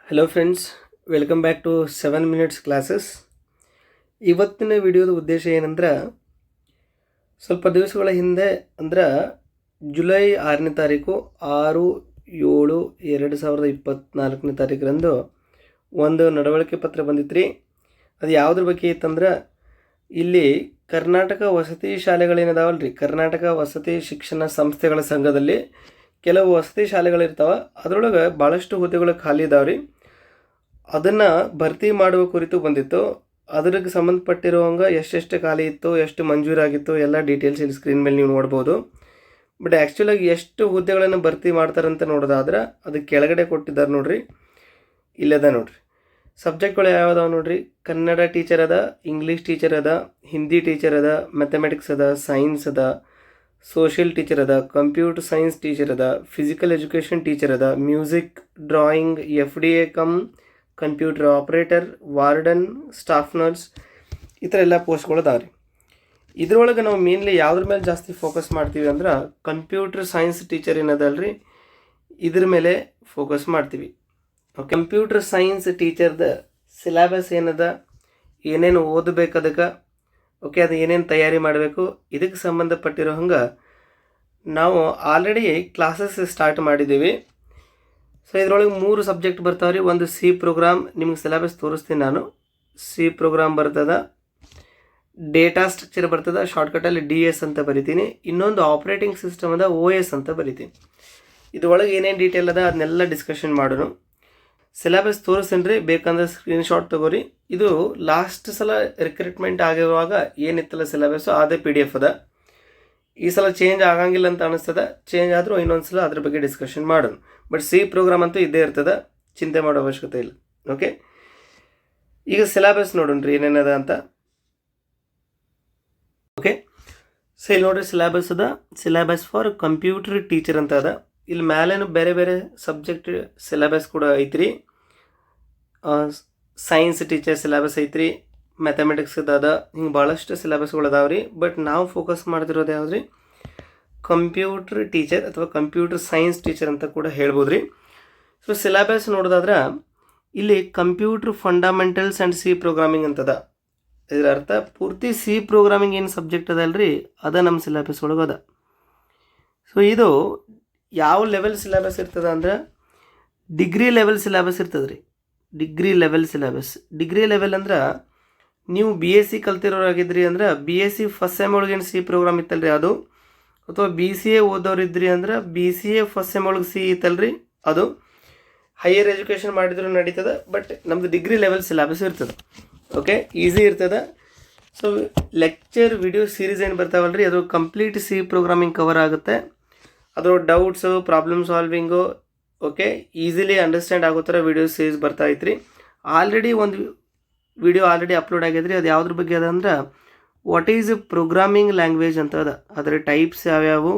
Hello friends, welcome back to 7 minutes classes. ಇವತ್ತಿನ ವಿಡಿಯೋದ ಉದ್ದೇಶ ಏನಂದ್ರೆ, ಸ್ವಲ್ಪ ದಿವಸಗಳ ಹಿಂದೆ ಅಂದ್ರೆ ಜುಲೈ 6ನೇ ತಾರೀಕು 6/7/2024 ಒಂದು ನಡವಳಿಕೆ ಪತ್ರ ಬಂದಿತ್ತು ರೀ. ಅದು ಯಾವುದ್ರ ಬಗ್ಗೆ ಇತ್ತಂದ್ರೆ, ಇಲ್ಲಿ ಕರ್ನಾಟಕ ವಸತಿ ಶಾಲೆಗಳೇನಿದಾವಲ್ಲ ರೀ, ಕರ್ನಾಟಕ ವಸತಿ ಶಿಕ್ಷಣ ಸಂಸ್ಥೆಗಳ ಸಂಘದಲ್ಲಿ ಕೆಲವು ವಸತಿ ಶಾಲೆಗಳಿರ್ತಾವೆ. ಅದರೊಳಗೆ ಭಾಳಷ್ಟು ಹುದ್ದೆಗಳು ಖಾಲಿ ಇದಾವೆ ರೀ. ಅದನ್ನು ಭರ್ತಿ ಮಾಡುವ ಕುರಿತು ಬಂದಿತ್ತು. ಅದ್ರಿಗೆ ಸಂಬಂಧಪಟ್ಟಿರುವಂಗೆ ಎಷ್ಟೆಷ್ಟು ಖಾಲಿ ಇತ್ತು, ಎಷ್ಟು ಮಂಜೂರಾಗಿತ್ತು, ಎಲ್ಲ ಡೀಟೇಲ್ಸ್ ಇಲ್ಲಿ ಸ್ಕ್ರೀನ್ ಮೇಲೆ ನೀವು ನೋಡ್ಬೋದು. ಬಟ್ ಆ್ಯಕ್ಚುಲಾಗಿ ಎಷ್ಟು ಹುದ್ದೆಗಳನ್ನು ಭರ್ತಿ ಮಾಡ್ತಾರಂತ ನೋಡೋದಾದ್ರೆ ಅದು ಕೆಳಗಡೆ ಕೊಟ್ಟಿದ್ದಾರೆ ನೋಡ್ರಿ, ಇಲ್ಲದ ನೋಡ್ರಿ. ಸಬ್ಜೆಕ್ಟ್ಗಳು ಯಾವ್ಯಾವ ನೋಡ್ರಿ: ಕನ್ನಡ ಟೀಚರ್ ಅದ, ಇಂಗ್ಲೀಷ್ ಟೀಚರ್ ಅದ, ಹಿಂದಿ ಟೀಚರ್ ಅದ, ಮ್ಯಾಥಮೆಟಿಕ್ಸ್ ಅದ, ಸೈನ್ಸ್ ಅದ, ಸೋಷಿಯಲ್ ಟೀಚರ್ ಅದ, ಕಂಪ್ಯೂಟರ್ ಸೈನ್ಸ್ ಟೀಚರ್ ಅದ, ಫಿಸಿಕಲ್ ಎಜುಕೇಷನ್ ಟೀಚರ್ ಅದ, music, drawing, FDA computer operator, warden, staff nurse, ಈ ಥರ ಎಲ್ಲ ಪೋಸ್ಟ್ಗಳು ಅದಾವೆ ರೀ. ಇದ್ರೊಳಗೆ ನಾವು ಮೇನ್ಲಿ ಯಾವುದ್ರ ಮೇಲೆ ಜಾಸ್ತಿ ಫೋಕಸ್ ಮಾಡ್ತೀವಿ ಅಂದ್ರೆ ಕಂಪ್ಯೂಟರ್ ಸೈನ್ಸ್ ಟೀಚರ್ ಏನದಲ್ರಿ, ಇದ್ರ ಮೇಲೆ ಫೋಕಸ್ ಮಾಡ್ತೀವಿ. ಕಂಪ್ಯೂಟರ್ ಸೈನ್ಸ್ ಟೀಚರ್ದ ಸಿಲೆಬಸ್ ಏನದ, ಏನೇನು ಓದಬೇಕು ಅದಕ್ಕೆ, ಅದು ಏನೇನು ತಯಾರಿ ಮಾಡಬೇಕು, ಇದಕ್ಕೆ ಸಂಬಂಧಪಟ್ಟಿರೋ ಹಂಗೆ ನಾವು ಆಲ್ರೆಡಿ ಕ್ಲಾಸಸ್ ಸ್ಟಾರ್ಟ್ ಮಾಡಿದ್ದೀವಿ. ಸೊ ಇದರೊಳಗೆ 3 ಸಬ್ಜೆಕ್ಟ್ ಬರ್ತಾವೆ ರೀ. ಒಂದು ಸಿ ಪ್ರೋಗ್ರಾಮ್, ನಿಮ್ಗೆ ಸಿಲೆಬಸ್ ತೋರಿಸ್ತೀನಿ ನಾನು. ಸಿ ಪ್ರೋಗ್ರಾಮ್ ಬರ್ತದೆ, ಡೇಟಾ ಸ್ಟ್ರಕ್ಚರ್ ಬರ್ತದೆ, ಶಾರ್ಟ್ಕಟಲ್ಲಿ DS ಅಂತ ಬರಿತೀನಿ. ಇನ್ನೊಂದು ಆಪ್ರೇಟಿಂಗ್ ಸಿಸ್ಟಮ್ ಅದ, OS ಅಂತ ಬರಿತೀನಿ. ಇದ್ರೊಳಗೆ ಏನೇನು ಡೀಟೇಲ್ ಅದ ಅದನ್ನೆಲ್ಲ ಡಿಸ್ಕಷನ್ ಮಾಡೋಣ. ಸಿಲೆಬಸ್ ತೋರಿಸ್ತೀನಿ ರೀ, ಬೇಕಂದ್ರೆ ಸ್ಕ್ರೀನ್ಶಾಟ್ ತೊಗೋರಿ. ಇದು ಲಾಸ್ಟ್ ಸಲ ರಿಕ್ರೂಟ್ಮೆಂಟ್ ಆಗಿರುವಾಗ ಏನಿತ್ತಲ್ಲ ಸಿಲೆಬಸ್ಸು, ಅದೇ PDF ಅದ. ಈ ಸಲ ಚೇಂಜ್ ಆಗಂಗಿಲ್ಲ ಅಂತ ಅನಿಸ್ತದೆ. ಚೇಂಜ್ ಆದರೂ ಇನ್ನೊಂದು ಸಲ ಅದ್ರ ಬಗ್ಗೆ ಡಿಸ್ಕಷನ್ ಮಾಡೋಣ. ಬಟ್ ಸಿ ಪ್ರೋಗ್ರಾಮ್ ಅಂತೂ ಇದ್ದೇ ಇರ್ತದೆ, ಚಿಂತೆ ಮಾಡೋ ಅವಶ್ಯಕತೆ ಇಲ್ಲ. ಓಕೆ, ಈಗ ಸಿಲೆಬಸ್ ನೋಡೋಣ ರೀ ಏನೇನದ ಅಂತ. ಓಕೆ, ಸೊ ಇಲ್ಲಿ ನೋಡ್ರಿ ಸಿಲೆಬಸ್ ಅದ, ಸಿಲೆಬಸ್ ಫಾರ್ ಕಂಪ್ಯೂಟರ್ ಟೀಚರ್ ಅಂತ ಅದ. ಇಲ್ಲಿ ಮೇಲೇನು ಬೇರೆ ಬೇರೆ ಸಬ್ಜೆಕ್ಟ್ ಸಿಲೆಬಸ್ ಕೂಡ ಐತ್ರಿ. ಸೈನ್ಸ್ ಟೀಚರ್ ಸಿಲೆಬಸ್ ಐತ್ರಿ, ಮ್ಯಾಥಮೆಟಿಕ್ಸ್ ಅದ, ಹಿಂಗೆ ಭಾಳಷ್ಟು ಸಿಲೆಬಸ್ಗಳು ಅದಾವೆ ರೀ. ಬಟ್ ನಾವು ಫೋಕಸ್ ಮಾಡ್ತಿರೋದು ಯಾವ್ದು ರೀ, ಕಂಪ್ಯೂಟರ್ ಟೀಚರ್ ಅಥವಾ ಕಂಪ್ಯೂಟರ್ ಸೈನ್ಸ್ ಟೀಚರ್ ಅಂತ ಕೂಡ ಹೇಳ್ಬೋದು ರೀ. ಸೊ ಸಿಲೆಬಸ್ ನೋಡೋದಾದ್ರೆ ಇಲ್ಲಿ computer fundamentals and C programming ಅಂತದ. ಇದರ ಅರ್ಥ ಪೂರ್ತಿ ಸಿ ಪ್ರೋಗ್ರಾಮಿಂಗ್ ಏನು ಸಬ್ಜೆಕ್ಟ್ ಅದಲ್ರಿ, ಅದ ನಮ್ಮ ಸಿಲೆಬಸ್ ಒಳಗೆ ಅದ. ಸೊ ಇದು ಯಾವ ಲೆವೆಲ್ ಸಿಲೆಬಸ್ ಇರ್ತದೆ ಅಂದ್ರೆ ಡಿಗ್ರಿ ಲೆವೆಲ್ ಸಿಲೆಬಸ್ ಇರ್ತದೆ ರೀ. Degree level syllabus, degree level ಅಂದ್ರೆ ನೀವು BSc ಕಲ್ತಿರೋರಾಗಿದ್ರಿ ಅಂದ್ರೆ BSc ಫಸ್ಟ್ ಸೆಮ್ ಒಳಗೇನು ಸಿ ಪ್ರೋಗ್ರಾಮ್ ಇತ್ತಲ್ರಿ ಅದು, ಅಥವಾ BCA ಓದೋರು ಇದ್ರಿ ಅಂದ್ರೆ BCA ಫಸ್ಟ್ ಸೆಮ್ ಒಳಗೆ ಸಿ ಇತ್ತಲ್ರಿ ಅದು. ಹೈಯರ್ ಎಜುಕೇಷನ್ ಮಾಡಿದ್ರು ನಡೀತದೆ, ಬಟ್ ನಮ್ಮದು ಡಿಗ್ರಿ ಲೆವೆಲ್ ಸಿಲೆಬಸ್ ಇರ್ತದೆ. ಓಕೆ, ಈಸಿ ಇರ್ತದೆ. ಸೊ ಲೆಕ್ಚರ್ ವಿಡಿಯೋ ಸೀರೀಸ್ ಏನು ಬರ್ತಾವಲ್ರಿ, ಅದು ಕಂಪ್ಲೀಟ್ ಸಿ ಪ್ರೋಗ್ರಾಮಿಂಗ್ ಕವರ್ ಆಗುತ್ತೆ. ಅದರ doubts, problem solving, easily understand ಆಗೋ ಥರ ವಿಡಿಯೋ ಸೀರೀಸ್ ಬರ್ತಾ ಐತ್ರಿ. ಆಲ್ರೆಡಿ ಒಂದು ವಿಡಿಯೋ ಅಪ್ಲೋಡ್ ಆಗಿದ್ರಿ. ಅದು ಯಾವುದ್ರ ಬಗ್ಗೆ ಅದ ಅಂದ್ರೆ ವಾಟ್ ಈಸ್ ಪ್ರೋಗ್ರಾಮಿಂಗ್ ಲ್ಯಾಂಗ್ವೇಜ್ ಅಂತ ಅದ, ಅದರ ಟೈಪ್ಸ್ ಯಾವ್ಯಾವು.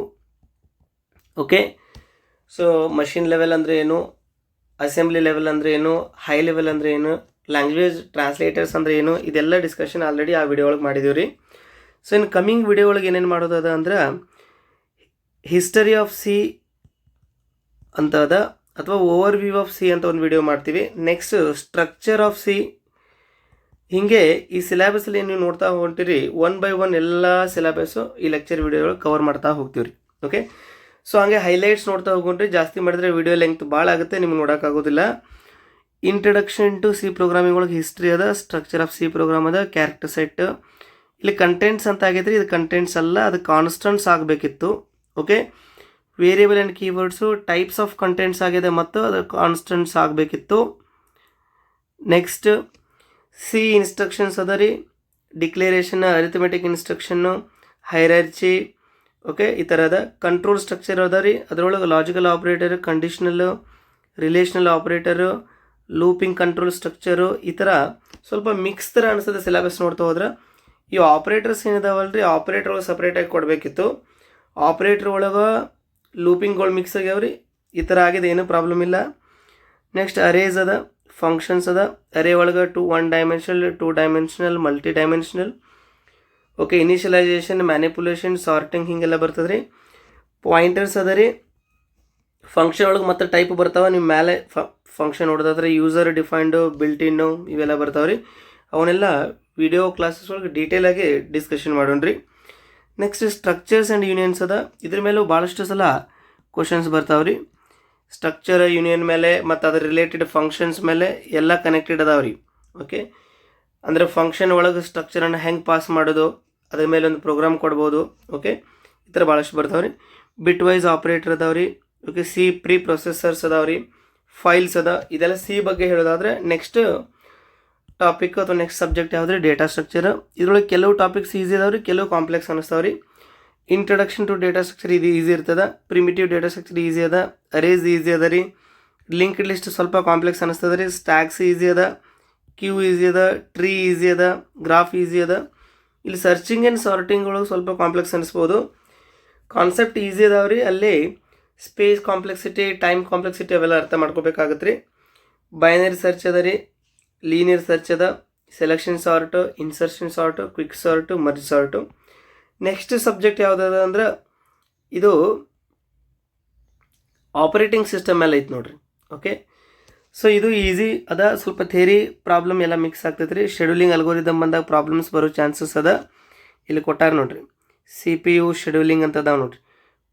ಸೊ ಮಷಿನ್ ಲೆವೆಲ್ ಅಂದರೆ ಏನು, ಅಸೆಂಬ್ಲಿ ಲೆವೆಲ್ ಅಂದರೆ ಏನು, ಹೈ ಲೆವೆಲ್ ಅಂದರೆ ಏನು, ಲ್ಯಾಂಗ್ವೇಜ್ ಟ್ರಾನ್ಸ್ಲೇಟರ್ಸ್ ಅಂದರೆ ಏನು, ಇದೆಲ್ಲ ಡಿಸ್ಕಷನ್ ಆಲ್ರೆಡಿ ಆ ವಿಡಿಯೋ ಒಳಗೆ ಮಾಡಿದ್ದೀವಿ ರೀ. ಸೊ ಇನ್ನು ಕಮ್ಮಿಂಗ್ ವಿಡಿಯೋ ಒಳಗೆ ಏನೇನು ಮಾಡೋದು ಅದ ಅಂದ್ರೆ ಹಿಸ್ಟರಿ ಆಫ್ ಸಿ ಅಂತ ಅದ, ಅಥವಾ ಓವರ್ ವ್ಯೂ ಆಫ್ ಸಿ ಅಂತ ಒಂದು ವಿಡಿಯೋ ಮಾಡ್ತೀವಿ. Next structure of C. ಹೀಗೆ ಈ ಸಿಲೆಬಸಲ್ಲಿ ನೀವು ನೋಡ್ತಾ ಹೊಂಟಿರಿ, 1 by 1 ಎಲ್ಲ ಸಿಲೆಬಸ್ಸು ಈ ಲೆಕ್ಚರ್ ವಿಡಿಯೋಗಳು ಕವರ್ ಮಾಡ್ತಾ ಹೋಗ್ತೀವಿ ರೀ. ಓಕೆ, ಸೊ ಹಾಗೆ ಹೈಲೈಟ್ಸ್ ನೋಡ್ತಾ ಹೋಗ್ರಿ. ಜಾಸ್ತಿ ಮಾಡಿದ್ರೆ ವಿಡಿಯೋ ಲೆಂತ್ ಭಾಳ ಆಗುತ್ತೆ, ನಿಮ್ಗೆ ನೋಡೋಕ್ಕಾಗೋದಿಲ್ಲ. ಇಂಟ್ರಡಕ್ಷನ್ ಟು ಸಿ ಪ್ರೋಗ್ರಾಮಿಂಗ್ ಒಳಗೆ ಹಿಸ್ಟ್ರಿ ಅದ, ಸ್ಟ್ರಕ್ಚರ್ ಆಫ್ ಸಿ ಪ್ರೋಗ್ರಾಮ್ ಅದ, ಕ್ಯಾರೆಕ್ಟರ್ ಸೆಟ್. ಇಲ್ಲಿ ಕಂಟೆಂಟ್ಸ್ ಅಂತ ಆಗೈತೆ ರೀ, ಇದು ಕಂಟೆಂಟ್ಸ್ ಅಲ್ಲ, ಅದು ಕಾನ್ಸ್ಟೆಂಟ್ಸ್ ಆಗಬೇಕಿತ್ತು. Variable and keywords, types of contents ಆಗಿದೆ ಮತ್ತು ಅದು ಕಾನ್ಸ್ಟೆಂಟ್ಸ್ ಆಗಬೇಕಿತ್ತು. ನೆಕ್ಸ್ಟ್ ಸಿ ಇನ್ಸ್ಟ್ರಕ್ಷನ್ಸ್ ಅದ ರೀ, ಡಿಕ್ಲೇರೇಷನ್, ಅರಿಥಮೆಟಿಕ್ ಇನ್ಸ್ಟ್ರಕ್ಷನ್ನು, ಹೈರಾರ್ಚಿ, ಈ ಥರದ ಕಂಟ್ರೋಲ್ ಸ್ಟ್ರಕ್ಚರ್ ಅದ ರೀ. ಅದರೊಳಗೆ logical operator, conditional, relational operator, looping control structure, ಈ ಥರ ಸ್ವಲ್ಪ ಮಿಕ್ಸ್ ಥರ ಅನಿಸ್ತದೆ ಸಿಲೆಬಸ್ ನೋಡ್ತಾ ಹೋದ್ರೆ. ಈ ಆಪ್ರೇಟರ್ಸ್ ಏನಿದಾವಲ್ಲ ರೀ, ಆಪ್ರೇಟರ್ ಒಳಗೆ ಸಪ್ರೇಟಾಗಿ ಕೊಡಬೇಕಿತ್ತು. ಆಪ್ರೇಟರ್ ಒಳಗೆ ಲೂಪಿಂಗ್ಗಳು ಮಿಕ್ಸ್ ಆಗ್ಯಾವ ರೀ, ಈ ಥರ ಆಗಿದೆ, ಏನೂ ಪ್ರಾಬ್ಲಮ್ ಇಲ್ಲ. ನೆಕ್ಸ್ಟ್ ಅರೇಸ್ ಅದ, ಫಂಕ್ಷನ್ಸ್ ಅದ. ಅರೇ ಒಳಗೆ 1 dimensional, 2 dimensional, multi dimensional. Initialisation, manipulation, sorting, ಹೀಗೆಲ್ಲ ಬರ್ತದೆ ರೀ. ಪಾಯಿಂಟರ್ಸ್ ಅದ ರೀ, ಫಂಕ್ಷನ್ ಒಳಗೆ ಮತ್ತೆ ಟೈಪ್ ಬರ್ತಾವೆ. ನೀವು ಮೇಲೆ ಫಂಕ್ಷನ್ ನೋಡೋದಾದ್ರೆ ಯೂಸರ್ ಡಿಫೈನ್ಡು, ಬಿಲ್ಟ್ ಇನ್ನು ಇವೆಲ್ಲ ಬರ್ತಾವೆ ರೀ. ಅವನ್ನೆಲ್ಲ ವಿಡಿಯೋ ಕ್ಲಾಸಸ್ ಒಳಗೆ ಡೀಟೇಲಾಗಿ ಡಿಸ್ಕಷನ್ ಮಾಡೋಣ್ರಿ. ನೆಕ್ಸ್ಟ್ ಸ್ಟ್ರಕ್ಚರ್ಸ್ ಆ್ಯಂಡ್ ಯೂನಿಯನ್ಸ್ ಅದ. ಇದ್ರ ಮೇಲೂ ಭಾಳಷ್ಟು ಸಲ ಕ್ವಶನ್ಸ್ ಬರ್ತಾವೆ ರೀ. ಸ್ಟ್ರಕ್ಚರ್ ಯೂನಿಯನ್ ಮೇಲೆ ಮತ್ತು ಅದರ ರಿಲೇಟೆಡ್ ಫಂಕ್ಷನ್ಸ್ ಮೇಲೆ ಎಲ್ಲ ಕನೆಕ್ಟೆಡ್ ಅದಾವೆ ರೀ. ಓಕೆ, ಅಂದರೆ ಫಂಕ್ಷನ್ ಒಳಗೆ ಸ್ಟ್ರಕ್ಚರನ್ನು ಹೆಂಗೆ ಪಾಸ್ ಮಾಡೋದು, ಅದ್ರ ಮೇಲೆ ಒಂದು ಪ್ರೋಗ್ರಾಮ್ ಕೊಡ್ಬೋದು. ಓಕೆ, ಈ ಥರ ಭಾಳಷ್ಟು ಬರ್ತಾವೆ ರೀ. ಬಿಟ್ ವೈಸ್ ಆಪ್ರೇಟರ್ ಅದಾವೆ ರೀ. ಓಕೆ, ಸಿ ಪ್ರೀ ಪ್ರೊಸೆಸರ್ಸ್ ಅದಾವೆ ರೀ, ಫೈಲ್ಸ್ ಅದ. ಇದೆಲ್ಲ ಸಿ ಬಗ್ಗೆ ಹೇಳೋದಾದರೆ ನೆಕ್ಸ್ಟ್ ಟಾಪಿಕ್ ಅಥವಾ ನೆಕ್ಸ್ಟ್ ಸಬ್ಜೆಕ್ಟ್ ಯಾವುದ್ರಿ ಡೇಟಾ ಸ್ಟ್ರಕ್ಚರ್. ಇದ್ರೊಳಗೆ ಕೆಲವು ಟಾಪಿಕ್ಸ್ ಈಸಿ ಅದಾವೆ ರೀ, ಕೆಲವು ಕಾಂಪ್ಲೆಕ್ಸ್ ಅನ್ನಿಸ್ತಾವೆ ರೀ. ಇಂಟ್ರಡಕ್ಷನ್ ಟು ಡೇಟಾ ಸ್ಟ್ರಕ್ಚರ್ ಇದು ಈಸಿ ಇರ್ತದೆ. ಪ್ರಿಮಿಟಿವ್ ಡೇಟಾ ಸ್ಟ್ರಕ್ಚರ್ ಈಸಿ ಅದ. ಅರೇಸ್ ಈಸಿ ಅದ ರೀ. ಲಿಂಕ್ಡ್ ಲಿಸ್ಟ್ ಸ್ವಲ್ಪ ಕಾಂಪ್ಲೆಕ್ಸ್ ಅನ್ನಿಸ್ತದೆ ರೀ. ಸ್ಟ್ಯಾಕ್ಸ್ ಈಸಿ ಅದ. ಕ್ಯೂ ಈಸಿ ಅದ. ಟ್ರೀ ಈಸಿ ಅದ. ಗ್ರಾಫ್ ಈಸಿ ಅದ. ಇಲ್ಲಿ ಸರ್ಚಿಂಗ್ ಆ್ಯಂಡ್ ಸಾರ್ಟಿಂಗ್ ಒಳಗೆ ಸ್ವಲ್ಪ ಕಾಂಪ್ಲೆಕ್ಸ್ ಅನ್ನಿಸ್ಬೋದು. ಕಾನ್ಸೆಪ್ಟ್ ಈಸಿ ಅದಾವೆ ರೀ. ಅಲ್ಲಿ ಸ್ಪೇಸ್ ಕಾಂಪ್ಲೆಕ್ಸಿಟಿ, ಟೈಮ್ ಕಾಂಪ್ಲೆಕ್ಸಿಟಿ ಅವೆಲ್ಲ ಅರ್ಥ ಮಾಡ್ಕೋಬೇಕಾಗತ್ತೆ ರೀ. ಬೈನರಿ ಸರ್ಚ್ ಅದ ರೀ. ಲೀನಿಯರ್ ಸರ್ಚ್ ಅದ. Selection sort, insertion sort, quick sort, merge sort. Next subject ಯಾವುದದ ಅಂದ್ರೆ ಇದು ಆಪರೇಟಿಂಗ್ ಸಿಸ್ಟಮ್ ಮೇಲೆ ಐತೆ ನೋಡ್ರಿ. ಓಕೆ, ಸೊ ಇದು ಈಸಿ ಅದ. ಸ್ವಲ್ಪ ಥೇರಿ ಪ್ರಾಬ್ಲಮ್ ಎಲ್ಲ ಮಿಕ್ಸ್ ಆಗ್ತೈತೆ ರೀ. ಶೆಡ್ಯೂಲಿಂಗ್ ಅಲ್ಗೋರಿದಮ್ ಬಂದಾಗ ಪ್ರಾಬ್ಲಮ್ಸ್ ಬರೋ ಚಾನ್ಸಸ್ ಅದ. ಇಲ್ಲಿ ಕೊಟ್ಟಾರ ನೋಡ್ರಿ, CPU ಶೆಡ್ಯೂಲಿಂಗ್ ಅಂತ ಅದಾವ ನೋಡ್ರಿ.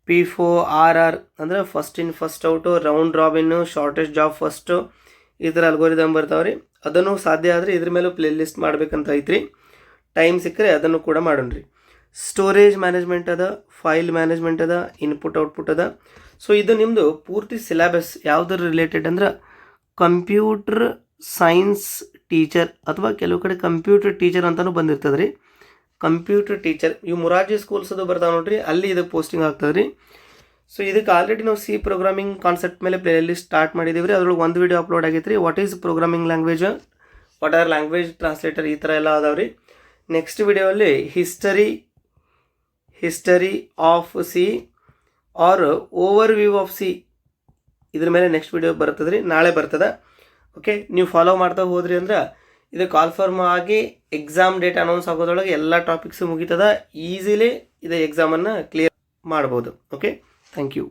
P4RR ಅಂದ್ರೆ first in first out, round robin, shortest job first, ಈ ಥರ ಅಲ್ಗೋರಿದಮ್ ಬರ್ತಾವೆ ರೀ. ಅದನ್ನು ಸಾಧ್ಯ ಆದರೆ ಇದ್ರ ಮೇಲೂ ಪ್ಲೇ ಲಿಸ್ಟ್ ಮಾಡ್ಬೇಕಂತ ಐತ್ರಿ. ಟೈಮ್ ಸಿಕ್ಕರೆ ಅದನ್ನು ಕೂಡ ಮಾಡೋಣ್ರಿ. ಸ್ಟೋರೇಜ್ ಮ್ಯಾನೇಜ್ಮೆಂಟ್ ಅದ, ಫೈಲ್ ಮ್ಯಾನೇಜ್ಮೆಂಟ್ ಅದ, ಇನ್ಪುಟ್ ಔಟ್ಪುಟ್ ಅದ. ಸೊ ಇದು ನಿಮ್ಮದು ಪೂರ್ತಿ ಸಿಲೆಬಸ್ ಯಾವುದ್ರ ರಿಲೇಟೆಡ್ ಅಂದ್ರೆ ಕಂಪ್ಯೂಟರ್ ಸೈನ್ಸ್ ಟೀಚರ್ ಅಥವಾ ಕೆಲವು ಕಡೆ ಕಂಪ್ಯೂಟರ್ ಟೀಚರ್ ಅಂತಲೂ ಬಂದಿರ್ತದೆ ರೀ. ಕಂಪ್ಯೂಟರ್ ಟೀಚರ್ ಇವು ಮೊರಾರ್ಜಿ ಸ್ಕೂಲ್ಸ್ ಅದು ಬರ್ತಾವೆ ನೋಡ್ರಿ, ಅಲ್ಲಿ ಇದಕ್ಕೆ ಪೋಸ್ಟಿಂಗ್ ಆಗ್ತದೆ ರೀ. ಸೊ ಇದಕ್ಕೆ ಆಲ್ರೆಡಿ ನಾವು ಸಿ ಪ್ರೋಗ್ರಾಮಿಂಗ್ ಕಾನ್ಸೆಪ್ಟ್ ಮೇಲೆ ಪ್ಲೇ ಲಿಸ್ಟ್ ಸ್ಟಾರ್ಟ್ ಮಾಡಿದ್ದೀವಿ ರೀ. ಅದ್ರೊಳಗೆ ಒಂದು ವಿಡಿಯೋ ಅಪ್ಲೋಡ್ ಆಗೈತೆ ರೀ. What is programming language, what are language translator, ಈ ಥರ ಎಲ್ಲ ಅದಾವೆ ರೀ. ನೆಕ್ಸ್ಟ್ ವಿಡಿಯೋಲ್ಲಿ history of C or overview of C, ಇದ್ರ ಮೇಲೆ ನೆಕ್ಸ್ಟ್ ವಿಡಿಯೋ ಬರ್ತದೆ ರೀ, ನಾಳೆ ಬರ್ತದೆ. ಓಕೆ, ನೀವು ಫಾಲೋ ಮಾಡ್ತಾ ಹೋದ್ರಿ ಅಂದ್ರೆ ಇದು ಕಾಲ್ಫರ್ಮ್ ಆಗಿ ಎಕ್ಸಾಮ್ ಡೇಟ್ ಅನೌನ್ಸ್ ಆಗೋದ್ರೊಳಗೆ ಎಲ್ಲ ಟಾಪಿಕ್ಸು ಮುಗಿತದ. ಈಸಿಲಿ ಇದು ಎಕ್ಸಾಮನ್ನು ಕ್ಲಿಯರ್ ಮಾಡ್ಬೋದು. Okay, thank you.